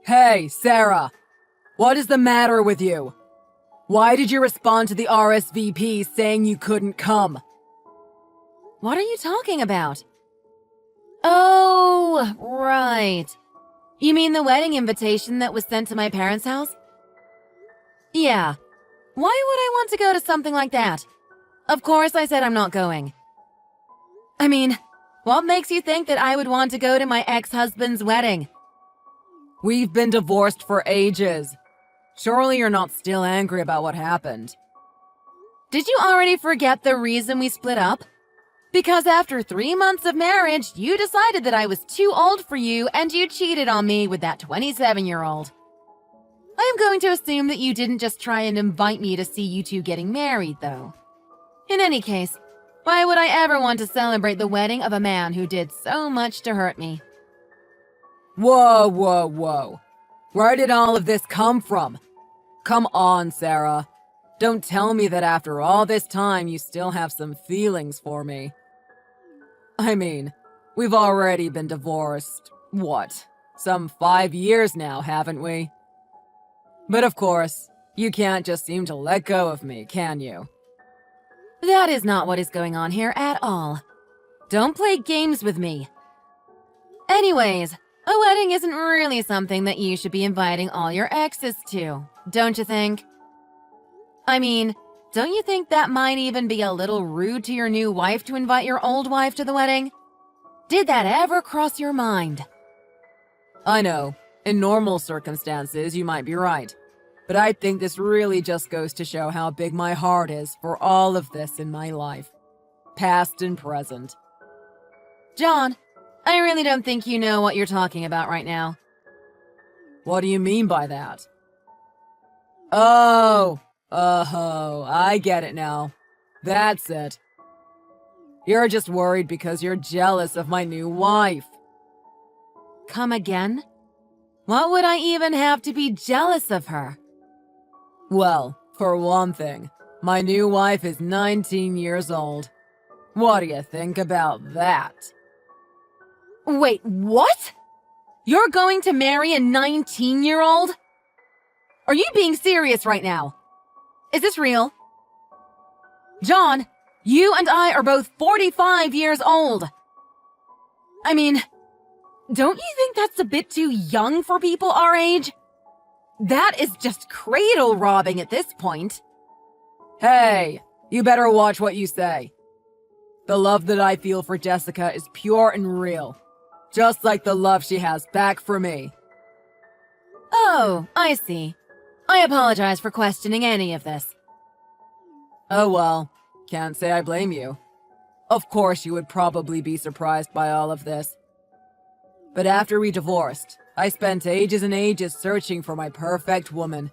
Hey, Sarah! What is the matter with you? Why did you respond to the RSVP saying you couldn't come? What are you talking about? Oh, right. You mean the wedding invitation that was sent to my parents' house? Yeah. Why would I want to go to something like that? Of course I said I'm not going. I mean, what makes you think that I would want to go to my ex-husband's wedding? We've been divorced for ages. Surely you're not still angry about what happened. Did you already forget the reason we split up? Because after 3 months of marriage, you decided that I was too old for you and you cheated on me with that 27-year-old. I am going to assume that you didn't just try and invite me to see you two getting married, though. In any case, why would I ever want to celebrate the wedding of a man who did so much to hurt me? Whoa. Where did all of this come from? Come on, Sarah. Don't tell me that after all this time you still have some feelings for me. I mean, we've already been divorced, some 5 years now, haven't we? But of course, you can't just seem to let go of me, can you? That is not what is going on here at all. Don't play games with me. Anyways, a wedding isn't really something that you should be inviting all your exes to, don't you think? I mean, don't you think that might even be a little rude to your new wife to invite your old wife to the wedding? Did that ever cross your mind? I know, in normal circumstances you might be right. But I think this really just goes to show how big my heart is for all of this in my life. Past and present. John, I really don't think you know what you're talking about right now. What do you mean by that? Oh, I get it now. That's it. You're just worried because you're jealous of my new wife. Come again? What would I even have to be jealous of her? Well, for one thing, my new wife is 19 years old. What do you think about that? Wait, what? You're going to marry a 19-year-old? Are you being serious right now? Is this real? John, you and I are both 45 years old. I mean, don't you think that's a bit too young for people our age? That is just cradle robbing at this point. Hey, you better watch what you say. The love that I feel for Jessica is pure and real. Just like the love she has back for me. Oh, I see. I apologize for questioning any of this. Oh well, can't say I blame you. Of course you would probably be surprised by all of this. But after we divorced, I spent ages and ages searching for my perfect woman.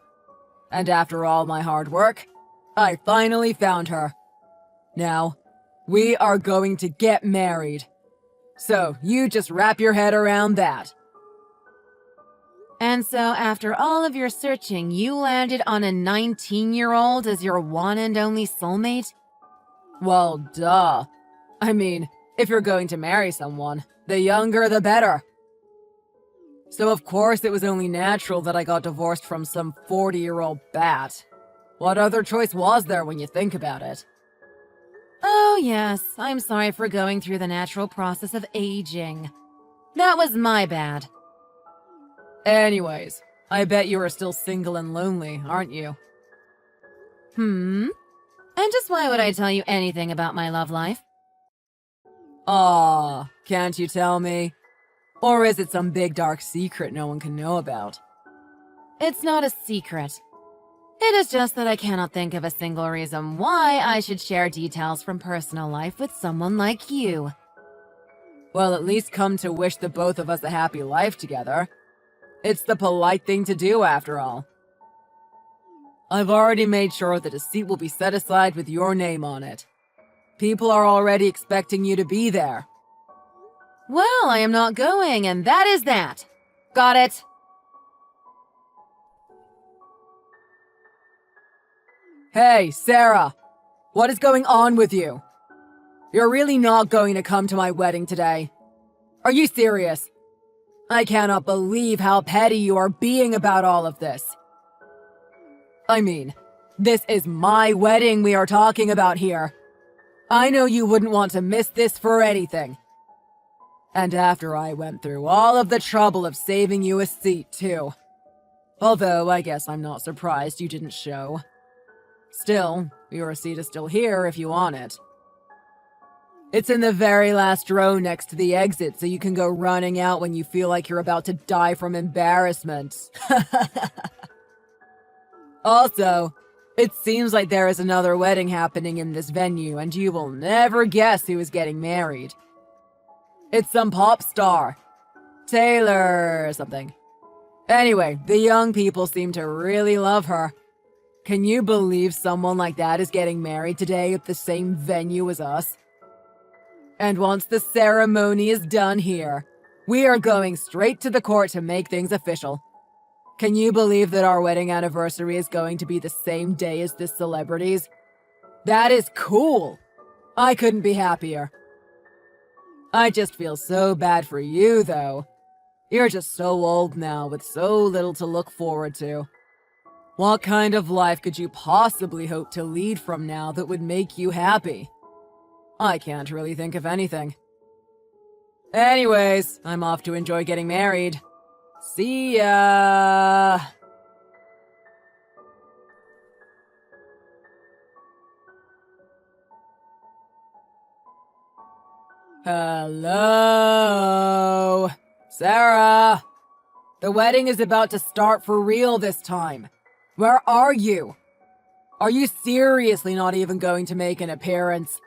And after all my hard work, I finally found her. Now, we are going to get married. So, you just wrap your head around that. And so, after all of your searching, you landed on a 19-year-old as your one and only soulmate? Well, duh. I mean, if you're going to marry someone, the younger the better. So of course it was only natural that I got divorced from some 40-year-old bat. What other choice was there when you think about it? Oh yes, I'm sorry for going through the natural process of aging. That was my bad. Anyways, I bet you are still single and lonely, aren't you? And just why would I tell you anything about my love life? Aw, can't you tell me? Or is it some big dark secret no one can know about? It's not a secret. It is just that I cannot think of a single reason why I should share details from personal life with someone like you. Well, at least come to wish the both of us a happy life together. It's the polite thing to do, after all. I've already made sure that a seat will be set aside with your name on it. People are already expecting you to be there. Well, I am not going, and that is that. Got it? Hey, Sarah! What is going on with you? You're really not going to come to my wedding today? Are you serious? I cannot believe how petty you are being about all of this. I mean, this is my wedding we are talking about here. I know you wouldn't want to miss this for anything. And after I went through all of the trouble of saving you a seat, too. Although, I guess I'm not surprised you didn't show. Still, your seat is still here if you want it. It's in the very last row next to the exit, so you can go running out when you feel like you're about to die from embarrassment. Also, it seems like there is another wedding happening in this venue, and you will never guess who is getting married. It's some pop star. Taylor or something. Anyway, the young people seem to really love her. Can you believe someone like that is getting married today at the same venue as us? And once the ceremony is done here, we are going straight to the court to make things official. Can you believe that our wedding anniversary is going to be the same day as this celebrity's? That is cool! I couldn't be happier. I just feel so bad for you, though. You're just so old now with so little to look forward to. What kind of life could you possibly hope to lead from now that would make you happy? I can't really think of anything. Anyways, I'm off to enjoy getting married. See ya! Hello? Sarah! The wedding is about to start for real this time. Where are you? Are you seriously not even going to make an appearance?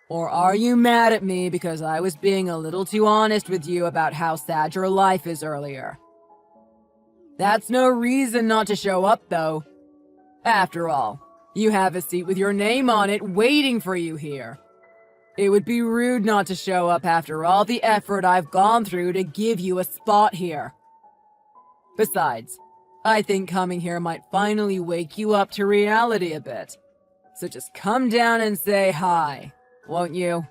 Or are you mad at me because I was being a little too honest with you about how sad your life is earlier? That's no reason not to show up, though. After all, you have a seat with your name on it waiting for you here. It would be rude not to show up after all the effort I've gone through to give you a spot here. Besides, I think coming here might finally wake you up to reality a bit. So just come down and say hi, won't you?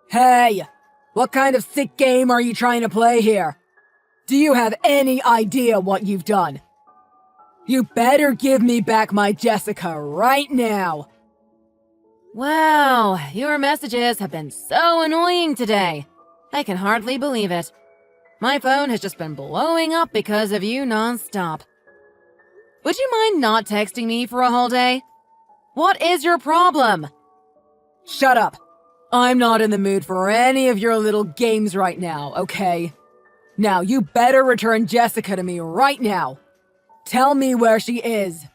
Hey! What kind of sick game are you trying to play here? Do you have any idea what you've done? You better give me back my Jessica right now! Wow, your messages have been so annoying today. I can hardly believe it. My phone has just been blowing up because of you nonstop. Would you mind not texting me for a whole day? What is your problem? Shut up! I'm not in the mood for any of your little games right now, okay? Now you better return Jessica to me right now! Tell me where she is!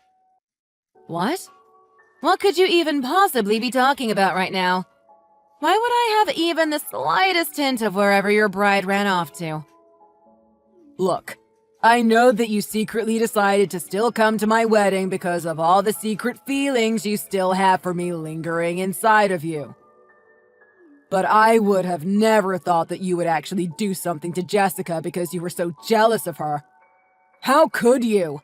What? What could you even possibly be talking about right now? Why would I have even the slightest hint of wherever your bride ran off to? Look, I know that you secretly decided to still come to my wedding because of all the secret feelings you still have for me lingering inside of you. But I would have never thought that you would actually do something to Jessica because you were so jealous of her. How could you?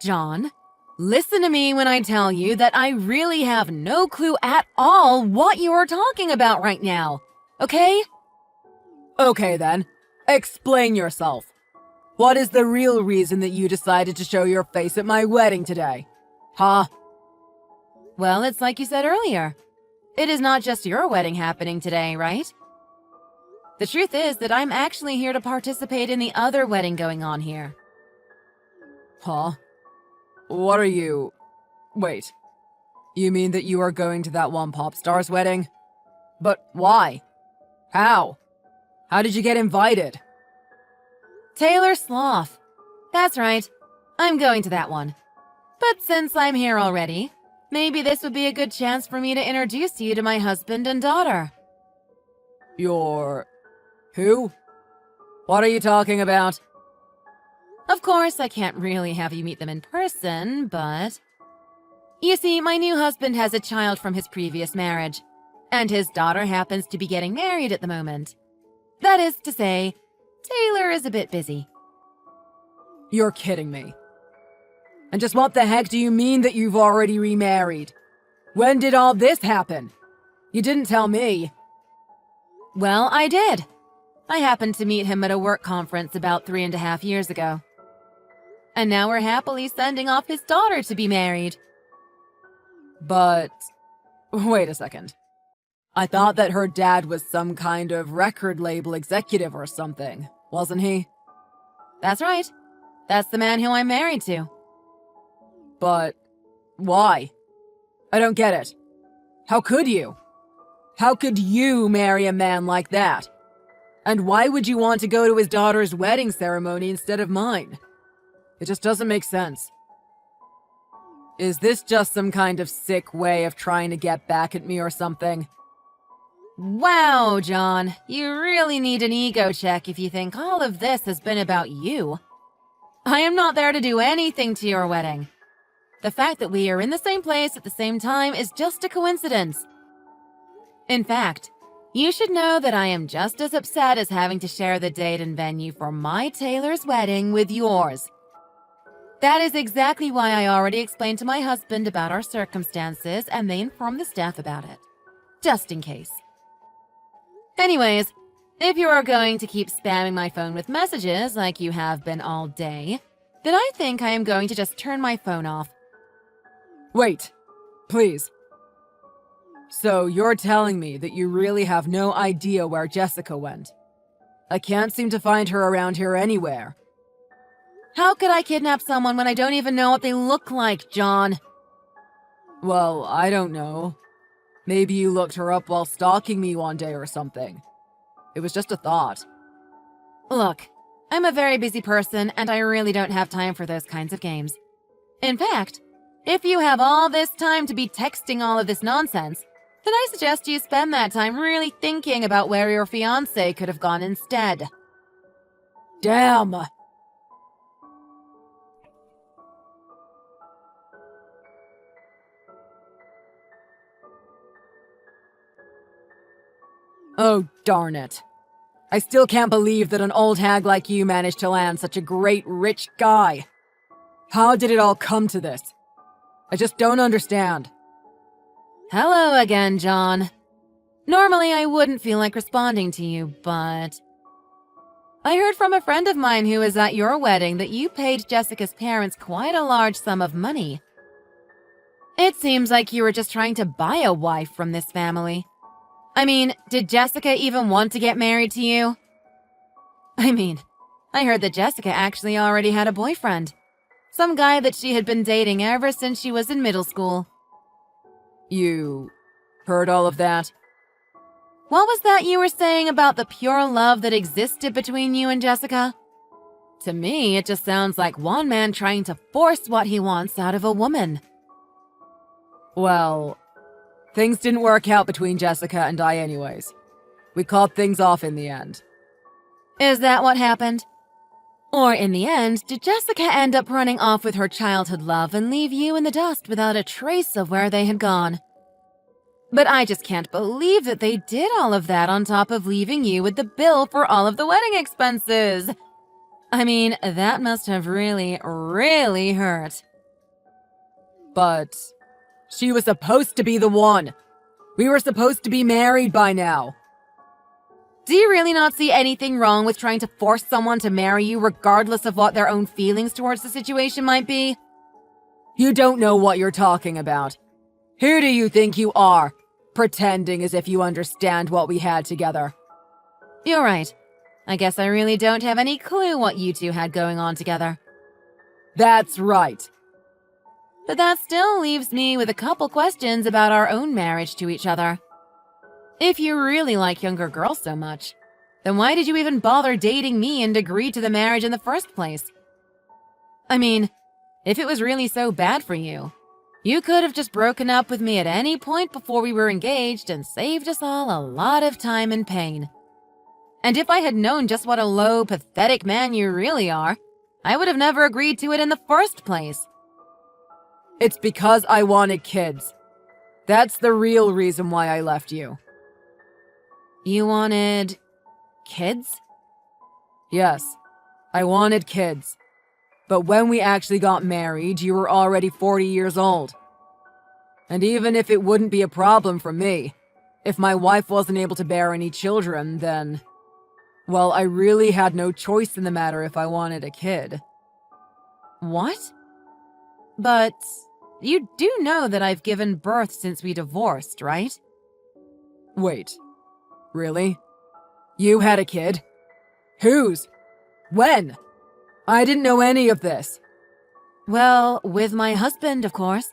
John, listen to me when I tell you that I really have no clue at all what you are talking about right now, okay? Okay then, explain yourself. What is the real reason that you decided to show your face at my wedding today? Huh? Well, it's like you said earlier. It is not just your wedding happening today, right? The truth is that I'm actually here to participate in the other wedding going on here. Huh? What are you... Wait. You mean that you are going to that one pop star's wedding? But why? How? How did you get invited? Taylor Sloth. That's right. I'm going to that one. But since I'm here already, maybe this would be a good chance for me to introduce you to my husband and daughter. Your... who? What are you talking about? Of course, I can't really have you meet them in person, but... You see, my new husband has a child from his previous marriage, and his daughter happens to be getting married at the moment. That is to say, Taylor is a bit busy. You're kidding me. And just what the heck do you mean that you've already remarried? When did all this happen? You didn't tell me. Well, I did. I happened to meet him at a work conference about 3.5 years ago. And now we're happily sending off his daughter to be married. But wait a second. I thought that her dad was some kind of record label executive or something, wasn't he? That's right. That's the man who I'm married to. But why? I don't get it. How could you? How could you marry a man like that? And why would you want to go to his daughter's wedding ceremony instead of mine? It just doesn't make sense. Is this just some kind of sick way of trying to get back at me or something? Wow, John, you really need an ego check if you think all of this has been about you. I am not there to do anything to your wedding. The fact that we are in the same place at the same time is just a coincidence. In fact, you should know that I am just as upset as having to share the date and venue for my Taylor's wedding with yours. That is exactly why I already explained to my husband about our circumstances, and they informed the staff about it. Just in case. Anyways, if you are going to keep spamming my phone with messages like you have been all day, then I think I am going to just turn my phone off. Wait, please. So you're telling me that you really have no idea where Jessica went? I can't seem to find her around here anywhere. How could I kidnap someone when I don't even know what they look like, John? Well, I don't know. Maybe you looked her up while stalking me one day or something. It was just a thought. Look, I'm a very busy person and I really don't have time for those kinds of games. In fact, if you have all this time to be texting all of this nonsense, then I suggest you spend that time really thinking about where your fiancé could have gone instead. Damn! Oh, darn it. I still can't believe that an old hag like you managed to land such a great, rich guy. How did it all come to this? I just don't understand. Hello again, John. Normally, I wouldn't feel like responding to you, but I heard from a friend of mine who was at your wedding that you paid Jessica's parents quite a large sum of money. It seems like you were just trying to buy a wife from this family. I mean, did Jessica even want to get married to you? I heard that Jessica actually already had a boyfriend. Some guy that she had been dating ever since she was in middle school. You heard all of that? What was that you were saying about the pure love that existed between you and Jessica? To me, it just sounds like one man trying to force what he wants out of a woman. Well, things didn't work out between Jessica and I anyways. We called things off in the end. Is that what happened? Or in the end, did Jessica end up running off with her childhood love and leave you in the dust without a trace of where they had gone? But I just can't believe that they did all of that on top of leaving you with the bill for all of the wedding expenses. That must have really, really hurt. But she was supposed to be the one. We were supposed to be married by now. Do you really not see anything wrong with trying to force someone to marry you regardless of what their own feelings towards the situation might be? You don't know what you're talking about. Who do you think you are, pretending as if you understand what we had together? You're right. I guess I really don't have any clue what you two had going on together. That's right. But that still leaves me with a couple questions about our own marriage to each other. If you really like younger girls so much, then why did you even bother dating me and agree to the marriage in the first place? If it was really so bad for you, you could have just broken up with me at any point before we were engaged and saved us all a lot of time and pain. And if I had known just what a low, pathetic man you really are, I would have never agreed to it in the first place. It's because I wanted kids. That's the real reason why I left you. You wanted kids? Yes, I wanted kids. But when we actually got married, you were already 40 years old. And even if it wouldn't be a problem for me, if my wife wasn't able to bear any children, then... well, I really had no choice in the matter if I wanted a kid. What? But you do know that I've given birth since we divorced, right? Wait, really? You had a kid? Whose? When? I didn't know any of this. Well, with my husband, of course.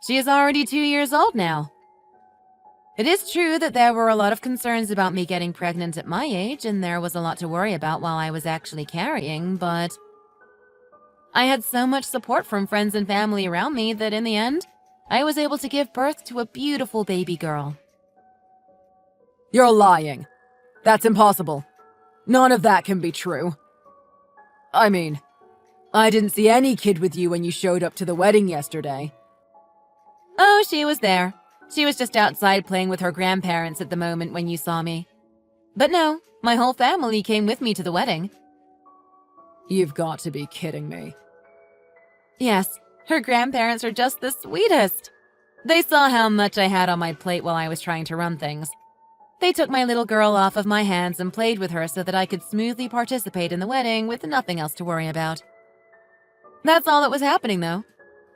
She is already 2 years old now. It is true that there were a lot of concerns about me getting pregnant at my age, and there was a lot to worry about while I was actually carrying, but I had so much support from friends and family around me that in the end, I was able to give birth to a beautiful baby girl. You're lying. That's impossible. None of that can be true. I mean, I didn't see any kid with you when you showed up to the wedding yesterday. Oh, she was there. She was just outside playing with her grandparents at the moment when you saw me. But no, my whole family came with me to the wedding. You've got to be kidding me. Yes, her grandparents are just the sweetest. They saw how much I had on my plate while I was trying to run things. They took my little girl off of my hands and played with her so that I could smoothly participate in the wedding with nothing else to worry about. That's all that was happening, though.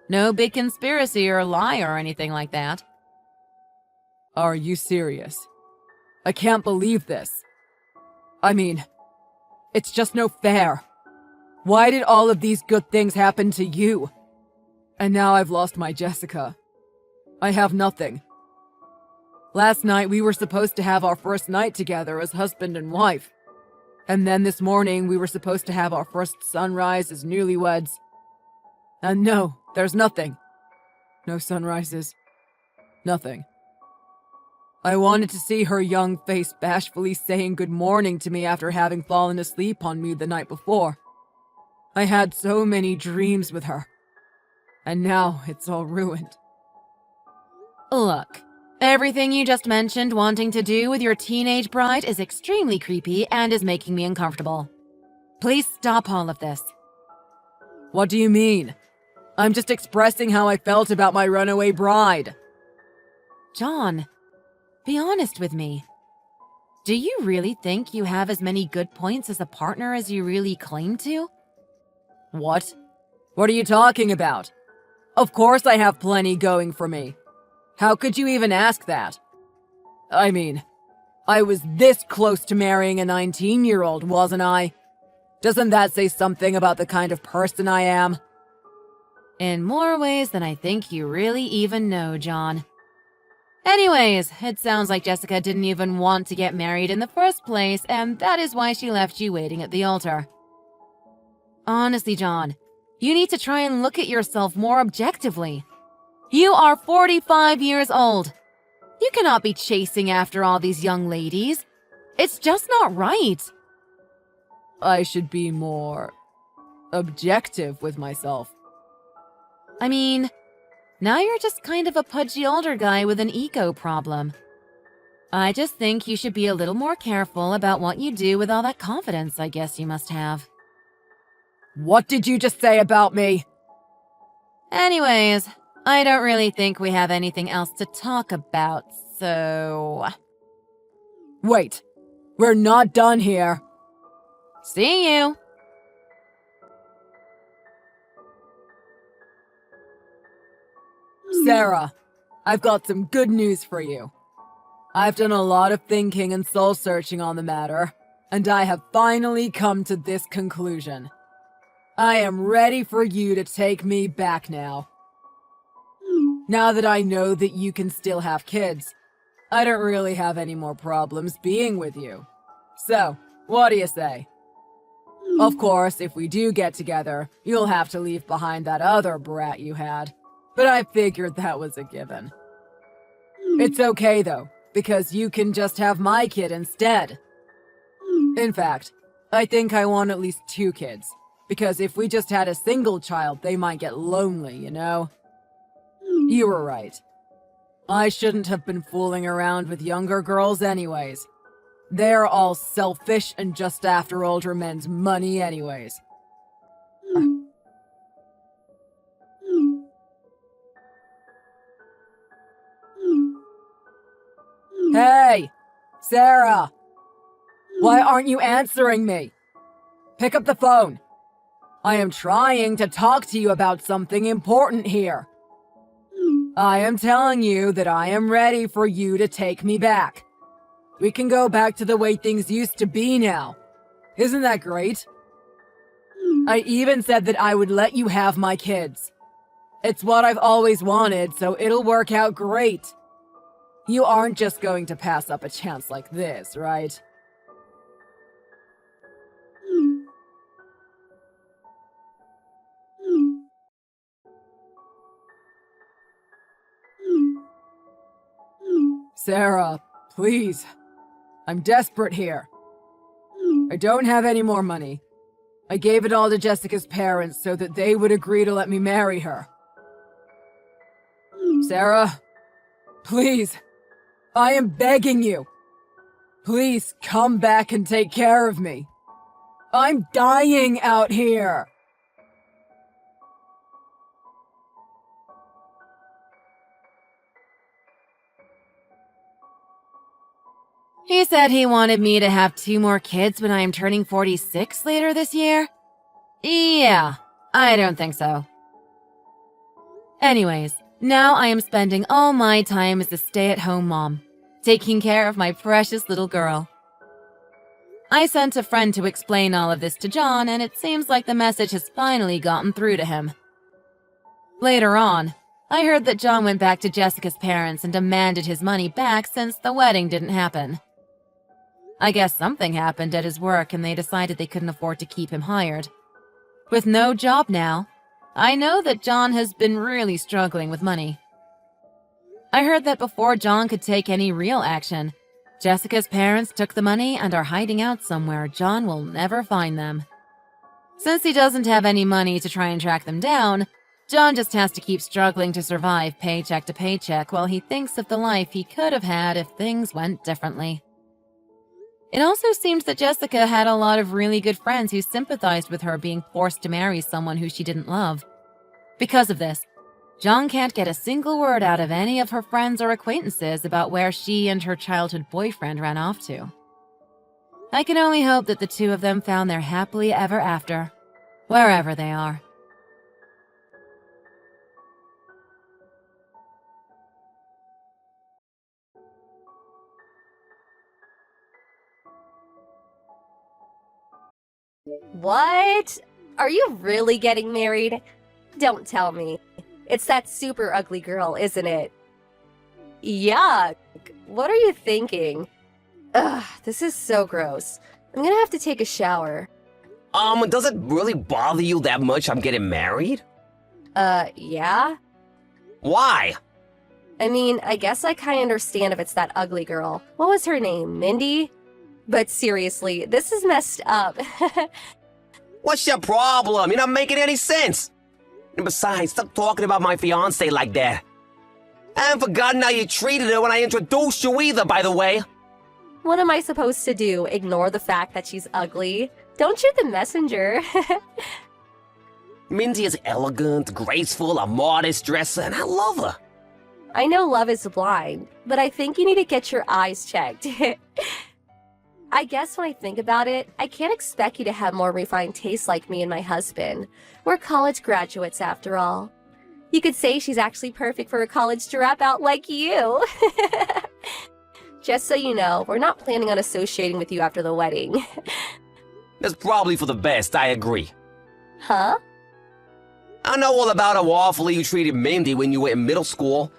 No big conspiracy or lie or anything like that. Are you serious? I can't believe this. I mean, it's just no fair. Why did all of these good things happen to you? And now I've lost my Jessica. I have nothing. Last night we were supposed to have our first night together as husband and wife. And then this morning we were supposed to have our first sunrise as newlyweds. And no, there's nothing. No sunrises. Nothing. I wanted to see her young face bashfully saying good morning to me after having fallen asleep on me the night before. I had so many dreams with her. And now it's all ruined. Look, everything you just mentioned wanting to do with your teenage bride is extremely creepy and is making me uncomfortable. Please stop all of this. What do you mean? I'm just expressing how I felt about my runaway bride. John, be honest with me. Do you really think you have as many good points as a partner as you really claim to? What? What are you talking about? Of course I have plenty going for me. How could you even ask that? I mean, I was this close to marrying a 19-year-old, wasn't I? Doesn't that say something about the kind of person I am? In more ways than I think you really even know, John. Anyways, it sounds like Jessica didn't even want to get married in the first place, and that is why she left you waiting at the altar. Honestly, John, you need to try and look at yourself more objectively. You are 45 years old. You cannot be chasing after all these young ladies. It's just not right. I should be more objective with myself. I mean, now you're just kind of a pudgy older guy with an ego problem. I just think you should be a little more careful about what you do with all that confidence I guess you must have. What did you just say about me? Anyways, I don't really think we have anything else to talk about, so... Wait, we're not done here. See you! Sarah, I've got some good news for you. I've done a lot of thinking and soul-searching on the matter, and I have finally come to this conclusion. I am ready for you to take me back now. Now that I know that you can still have kids, I don't really have any more problems being with you. So, what do you say? Of course, if we do get together, you'll have to leave behind that other brat you had. But I figured that was a given. It's okay though, because you can just have my kid instead. In fact, I think I want at least 2 kids. Because if we just had a single child, they might get lonely, you know? You were right. I shouldn't have been fooling around with younger girls anyways. They're all selfish and just after older men's money anyways. Hey! Sarah! Why aren't you answering me? Pick up the phone. I am trying to talk to you about something important here. I am telling you that I am ready for you to take me back. We can go back to the way things used to be now. Isn't that great? I even said that I would let you have my kids. It's what I've always wanted, so it'll work out great. You aren't just going to pass up a chance like this, right? Sarah, please. I'm desperate here. I don't have any more money. I gave it all to Jessica's parents so that they would agree to let me marry her. Sarah, please. I am begging you. Please come back and take care of me. I'm dying out here. He said he wanted me to have 2 more kids when I am turning 46 later this year? Yeah, I don't think so. Anyways, now I am spending all my time as a stay-at-home mom, taking care of my precious little girl. I sent a friend to explain all of this to John, and it seems like the message has finally gotten through to him. Later on, I heard that John went back to Jessica's parents and demanded his money back since the wedding didn't happen. I guess something happened at his work and they decided they couldn't afford to keep him hired. With no job now, I know that John has been really struggling with money. I heard that before John could take any real action, Jessica's parents took the money and are hiding out somewhere John will never find them. Since he doesn't have any money to try and track them down, John just has to keep struggling to survive paycheck to paycheck while he thinks of the life he could have had if things went differently. It also seemed that Jessica had a lot of really good friends who sympathized with her being forced to marry someone who she didn't love. Because of this, John can't get a single word out of any of her friends or acquaintances about where she and her childhood boyfriend ran off to. I can only hope that the two of them found their happily ever after, wherever they are. What? Are you really getting married? Don't tell me. It's that super ugly girl, isn't it? Yuck. What are you thinking? Ugh, this is so gross. I'm gonna have to take a shower. Does it really bother you that much I'm getting married? Yeah? Why? I mean, I guess I kinda understand if it's that ugly girl. What was her name? Mindy? But seriously, this is messed up. What's your problem? You're not making any sense. And besides, stop talking about my fiancé like that. I haven't forgotten how you treated her when I introduced you either, by the way. What am I supposed to do? Ignore the fact that she's ugly? Don't shoot the messenger. Mindy is elegant, graceful, a modest dresser, and I love her. I know love is blind, but I think you need to get your eyes checked. I guess when I think about it, I can't expect you to have more refined taste like me and my husband. We're college graduates after all. You could say she's actually perfect for a college dropout like you. Just so you know, we're not planning on associating with you after the wedding. That's probably for the best, I agree. Huh? I know all about how awfully you treated Mindy when you were in middle school.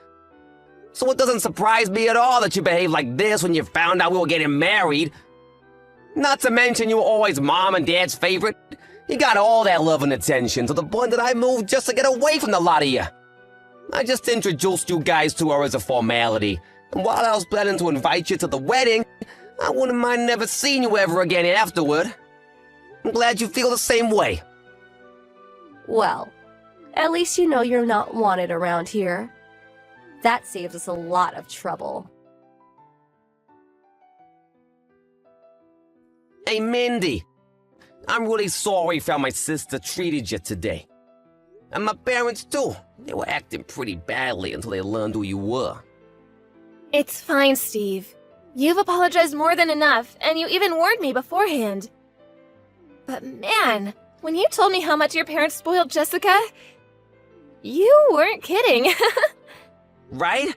So it doesn't surprise me at all that you behaved like this when you found out we were getting married. Not to mention you were always Mom and Dad's favorite. You got all that love and attention to the point that I moved just to get away from the lot of you. I just introduced you guys to her as a formality. And while I was planning to invite you to the wedding, I wouldn't mind never seeing you ever again afterward. I'm glad you feel the same way. Well, at least you know you're not wanted around here. That saves us a lot of trouble. Hey, Mindy. I'm really sorry for how my sister treated you today. And my parents, too. They were acting pretty badly until they learned who you were. It's fine, Steve. You've apologized more than enough, and you even warned me beforehand. But man, when you told me how much your parents spoiled Jessica, you weren't kidding. Right?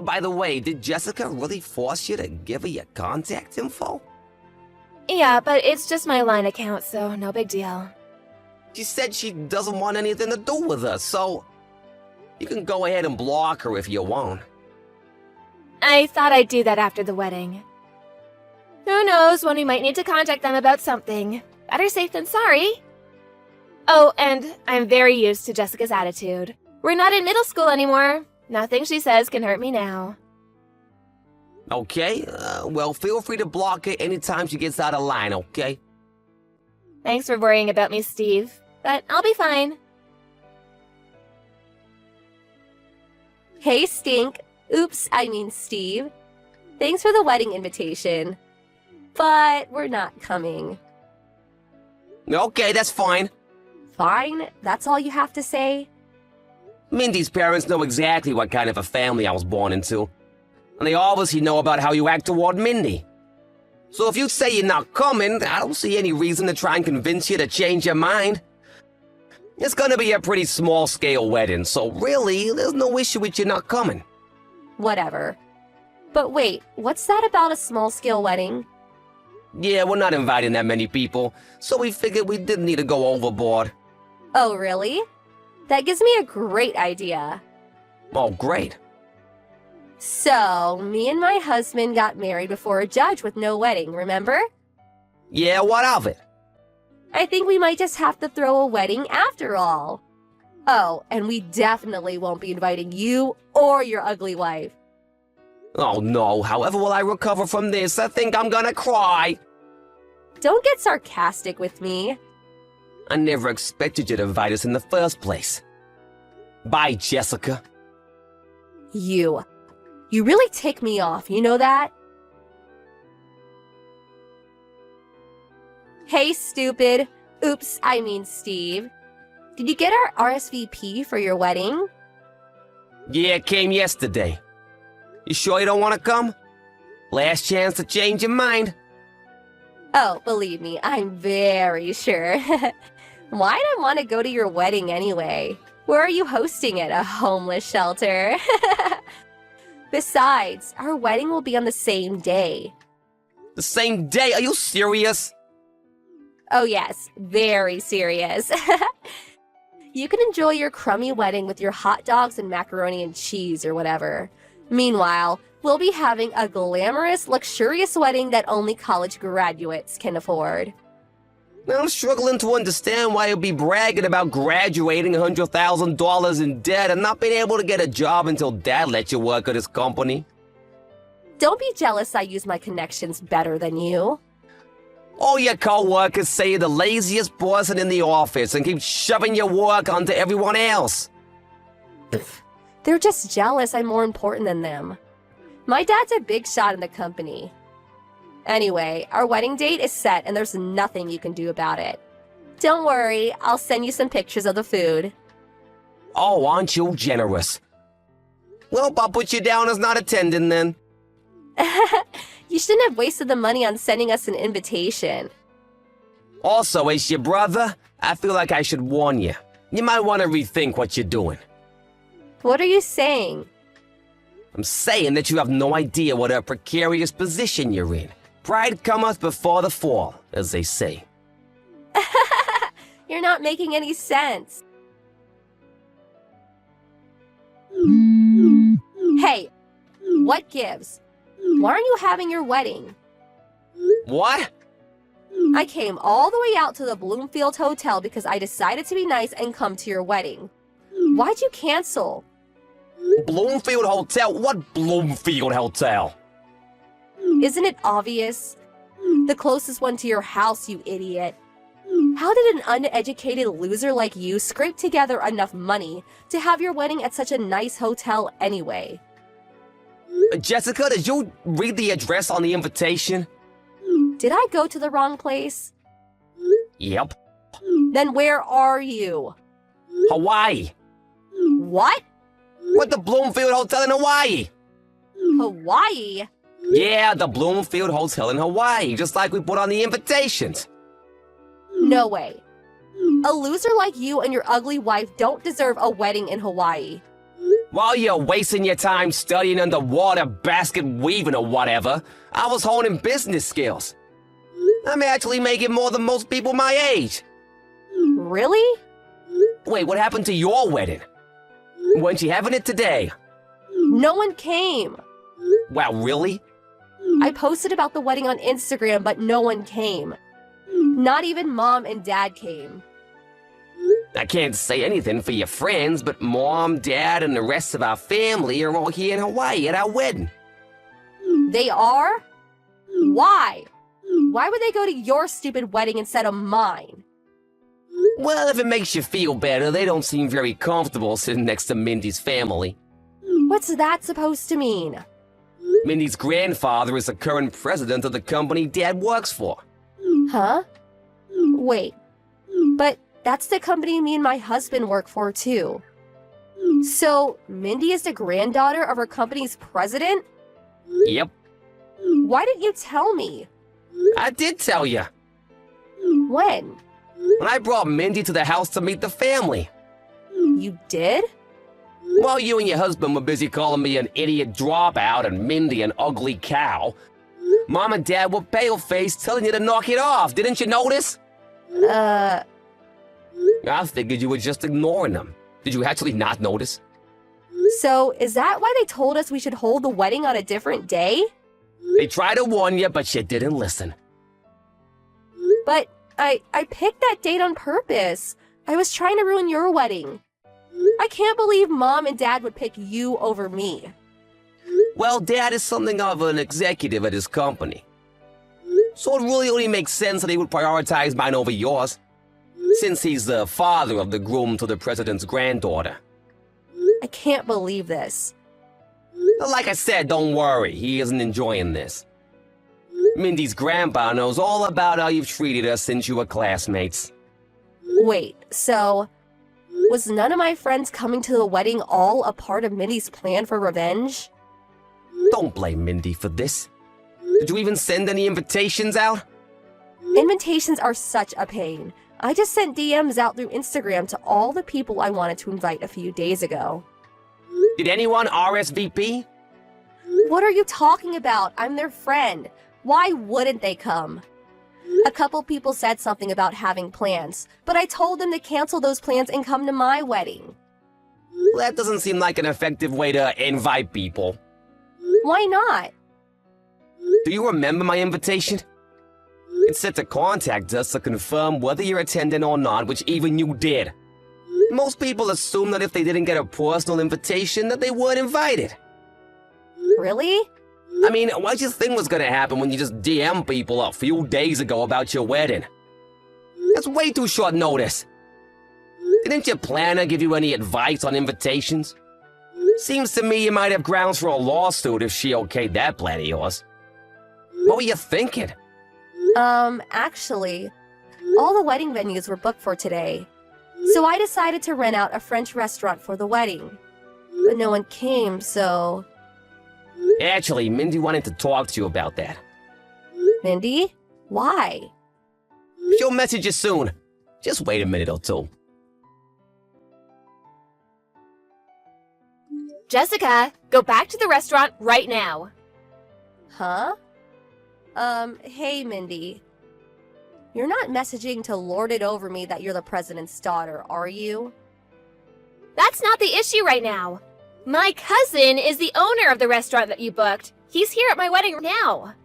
By the way, did Jessica really force you to give her your contact info? Yeah, but it's just my line account, so no big deal. She said she doesn't want anything to do with us, so you can go ahead and block her if you want. I thought I'd do that after the wedding. Who knows when we might need to contact them about something. Better safe than sorry. Oh, and I'm very used to Jessica's attitude. We're not in middle school anymore. Nothing she says can hurt me now. Okay, well, feel free to block her anytime she gets out of line, okay? Thanks for worrying about me, Steve. But I'll be fine. Hey, Stink. Oops, I mean Steve. Thanks for the wedding invitation. But we're not coming. Okay, that's fine. Fine? That's all you have to say? Mindy's parents know exactly what kind of a family I was born into. And they obviously know about how you act toward Mindy. So if you say you're not coming, I don't see any reason to try and convince you to change your mind. It's gonna be a pretty small-scale wedding, so really, there's no issue with you not coming. Whatever. But wait, what's that about a small-scale wedding? Yeah, we're not inviting that many people, so we figured we didn't need to go overboard. Oh, really? That gives me a great idea. Oh, great. So, me and my husband got married before a judge with no wedding, remember? Yeah, what of it? I think we might just have to throw a wedding after all. Oh, and we definitely won't be inviting you or your ugly wife. Oh no, however will I recover from this? I think I'm gonna cry. Don't get sarcastic with me. I never expected you to invite us in the first place. Bye, Jessica. You really tick me off, you know that? Hey, stupid. Oops, I mean Steve. Did you get our RSVP for your wedding? Yeah, it came yesterday. You sure you don't want to come? Last chance to change your mind. Oh, believe me, I'm very sure. Why'd I want to go to your wedding anyway? Where are you hosting it? A homeless shelter? Besides, our wedding will be on the same day. The same day? Are you serious? Oh yes, very serious. You can enjoy your crummy wedding with your hot dogs and macaroni and cheese or whatever. Meanwhile, we'll be having a glamorous, luxurious wedding that only college graduates can afford. I'm struggling to understand why you'll be bragging about graduating $100,000 in debt and not being able to get a job until Dad lets you work at his company. Don't be jealous I use my connections better than you. All your co-workers say you're the laziest person in the office and keep shoving your work onto everyone else. They're just jealous I'm more important than them. My dad's a big shot in the company. Anyway, our wedding date is set and there's nothing you can do about it. Don't worry, I'll send you some pictures of the food. Oh, aren't you generous? Well, I'll put you down as not attending then. You shouldn't have wasted the money on sending us an invitation. Also, as your brother, I feel like I should warn you. You might want to rethink what you're doing. What are you saying? I'm saying that you have no idea what a precarious position you're in. Pride cometh before the fall, as they say. You're not making any sense. Hey, what gives? Why aren't you having your wedding? What? I came all the way out to the Bloomfield Hotel because I decided to be nice and come to your wedding. Why'd you cancel? Bloomfield Hotel? What Bloomfield Hotel? Isn't it obvious? The closest one to your house, you idiot. How did an uneducated loser like you scrape together enough money to have your wedding at such a nice hotel anyway? Jessica, did you read the address on the invitation? Did I go to the wrong place? Yep. Then where are you? Hawaii. What? We're at the Bloomfield Hotel in Hawaii. Hawaii? Yeah, the Bloomfield Hotel in Hawaii, just like we put on the invitations. No way. A loser like you and your ugly wife don't deserve a wedding in Hawaii. While you're wasting your time studying underwater basket weaving or whatever, I was honing business skills. I'm actually making more than most people my age. Really? Wait, what happened to your wedding? Weren't you having it today? No one came. Wow, really? I posted about the wedding on Instagram, but no one came. Not even Mom and Dad came. I can't say anything for your friends, but Mom, Dad, and the rest of our family are all here in Hawaii at our wedding. They are? Why? Why would they go to your stupid wedding instead of mine? Well, if it makes you feel better, they don't seem very comfortable sitting next to Mindy's family. What's that supposed to mean? Mindy's grandfather is the current president of the company Dad works for. Huh? Wait. But that's the company me and my husband work for, too. So, Mindy is the granddaughter of our company's president? Yep, Why didn't you tell me? I did tell you. When? When I brought Mindy to the house to meet the family. You did? While you and your husband were busy calling me an idiot dropout and Mindy an ugly cow, Mom and Dad were pale-faced telling you to knock it off. Didn't you notice? I figured you were just ignoring them. Did you actually not notice? So, is that why they told us we should hold the wedding on a different day? They tried to warn you, but you didn't listen. But I picked that date on purpose. I was trying to ruin your wedding. I can't believe Mom and Dad would pick you over me. Well, Dad is something of an executive at his company. So it really only makes sense that he would prioritize mine over yours, since he's the father of the groom to the president's granddaughter. I can't believe this. Like I said, don't worry, he isn't enjoying this. Mindy's grandpa knows all about how you've treated us since you were classmates. Wait, so was none of my friends coming to the wedding all a part of Mindy's plan for revenge? Don't blame Mindy for this. Did you even send any invitations out? Invitations are such a pain. I just sent DMs out through Instagram to all the people I wanted to invite a few days ago. Did anyone RSVP? What are you talking about? I'm their friend. Why wouldn't they come? A couple people said something about having plans, but I told them to cancel those plans and come to my wedding. That doesn't seem like an effective way to invite people. Why not? Do you remember my invitation? It said to contact us to confirm whether you're attending or not, which even you did. Most people assume that if they didn't get a personal invitation, that they weren't invited. Really? I mean, what did you think was gonna happen when you just DM people a few days ago about your wedding? That's way too short notice. Didn't your planner give you any advice on invitations? Seems to me you might have grounds for a lawsuit if she okayed that plan of yours. What were you thinking? Actually, all the wedding venues were booked for today. So I decided to rent out a French restaurant for the wedding. But no one came, so... Actually, Mindy wanted to talk to you about that. Mindy? Why? She'll message you soon. Just wait a minute or two. Jessica, go back to the restaurant right now. Huh? Hey, Mindy. You're not messaging to lord it over me that you're the president's daughter, are you? That's not the issue right now. My cousin is the owner of the restaurant that you booked. He's here at my wedding now.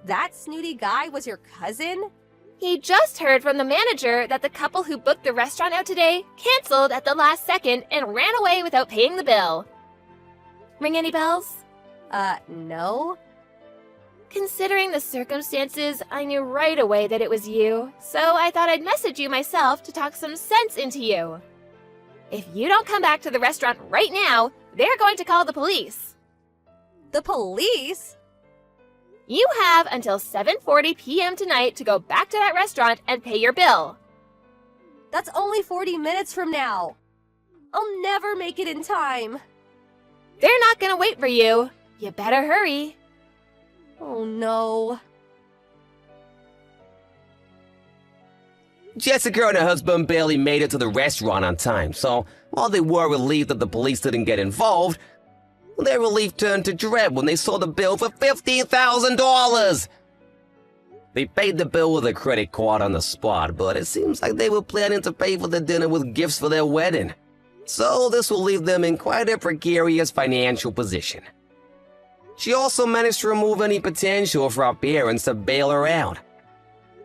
That snooty guy was your cousin? He just heard from the manager that the couple who booked the restaurant out today canceled at the last second and ran away without paying the bill. Ring any bells? No. Considering the circumstances, I knew right away that it was you, so I thought I'd message you myself to talk some sense into you. If you don't come back to the restaurant right now, they're going to call the police. The police? You have until 7:40 p.m. tonight to go back to that restaurant and pay your bill. That's only 40 minutes from now. I'll never make it in time. They're not gonna wait for you. You better hurry. Oh no. Jessica and her husband barely made it to the restaurant on time, so while they were relieved that the police didn't get involved, their relief turned to dread when they saw the bill for $15,000. They paid the bill with a credit card on the spot, but it seems like they were planning to pay for the dinner with gifts for their wedding. So this will leave them in quite a precarious financial position. She also managed to remove any potential for our parents to bail her out,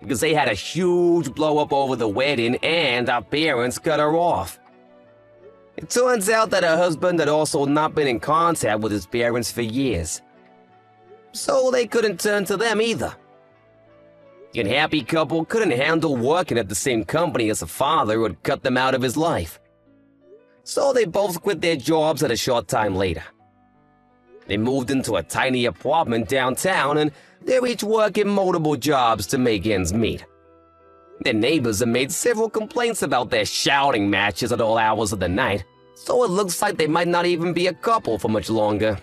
because they had a huge blow-up over the wedding and our parents cut her off. It turns out that her husband had also not been in contact with his parents for years, so they couldn't turn to them either. The unhappy couple couldn't handle working at the same company as a father who had cut them out of his life, so they both quit their jobs at a short time later. They moved into a tiny apartment downtown, and they're each working multiple jobs to make ends meet. Their neighbors have made several complaints about their shouting matches at all hours of the night, so it looks like they might not even be a couple for much longer.